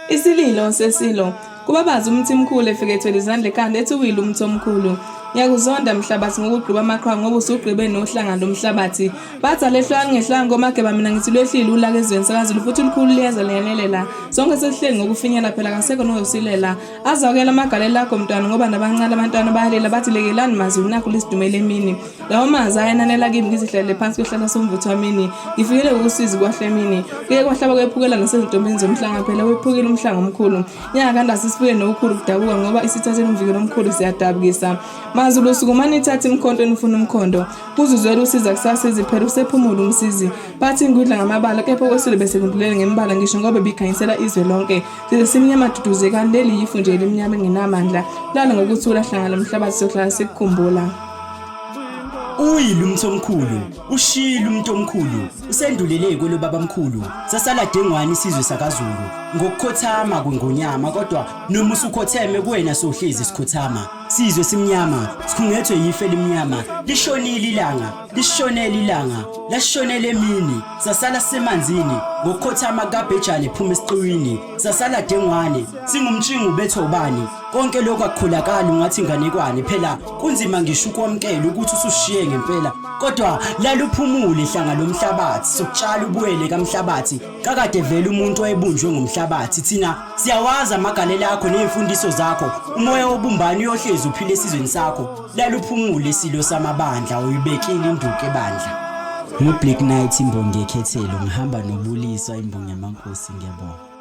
Isililo sesilo kubabaza umthi mkhulu efike ethwele izandla ekhanda ethi uwile umthi omkhulu. Ngiyakuzonda mhlabathi ngokugqiba amaqhwa ngoba usugqibe nohlanga lomhlabathi. Bathi alehlwanga ngehlanga ngomageba mina ngithi lwehlile ulaka ezweni sakazulu futhi ulikhulu liyeza liyanelela. Sonke sesihleli ngokufinyela phela kasekho noyosilela. Azawukela amagalela akho mntwana ngoba nabancane abantwana bayalela bathi lekelani mazulu nakho lisidumele emini. Lawo mazi ayananela kimi ngizihlalele phansi kwehlala somvutho wamini. Ngifikele ukusiza kwaHlemini. Kuye kwahlaba kwephukela nasezintombini zomhlanga phela wephukile umhlanga omkhulu. Nyaka kanda sisibuye nokukhulu kudabuka ngoba isithathele umvikelo omkhulu siyadabukisa. Mazulu sukumane ithathe imkhonto nifuna umkhondo. Kuzuzwela usiza kusasa iziphela usephumula umsizi. Bathi ngidla ngamabala kepha kwesile bese kundulele ngembala ngisho ngoba bikhanyisela izwe lonke. Size simnyama duduze kanti leli yifu nje lemnyama enginamandla. Lala ngokuthula hlangana lomhlabathi sohlala sikukhumbula. Uyile umthi omkhulu, ushilo umntu omkhulu, usendulele kulo babamkhulu. Sasala dengwane isizwe sakaZulu, ngokukhothama kwengonyama kodwa noma usukhotheme kuwena sohlezi sikhothama. Sizwe simnyama, sikhungethwe yife limnyama, lishonile ilanga, lishonele ilanga, lashonele emini. Sasala semanzini, ngokukhothama kaBhejane phuma esiqiwini. Sasala dengwane, singumtshingo bethobani. Konke lokho akukholakala ungathi inganekwane phela kunzima ngisho ukwamkela ukuthi usushiye ngempela. Kodwa laluphumule ihlanga lomhlabathi sokutshala ubuwele kaMhlabathi. Kakade vele umuntu oyebunjwe ngomhlabathi. Thina siyawaza amagalela akho nezimfundiso zakho. Umoya wobumbano uyohlezi uphile esizweni sakho. Laluphumule isilo samabandla uyibekile induku ebandla. Ngo Black Knight imbongi ekhethelo ngihamba nobuliswa imbongi yamankosi ngiyabonga.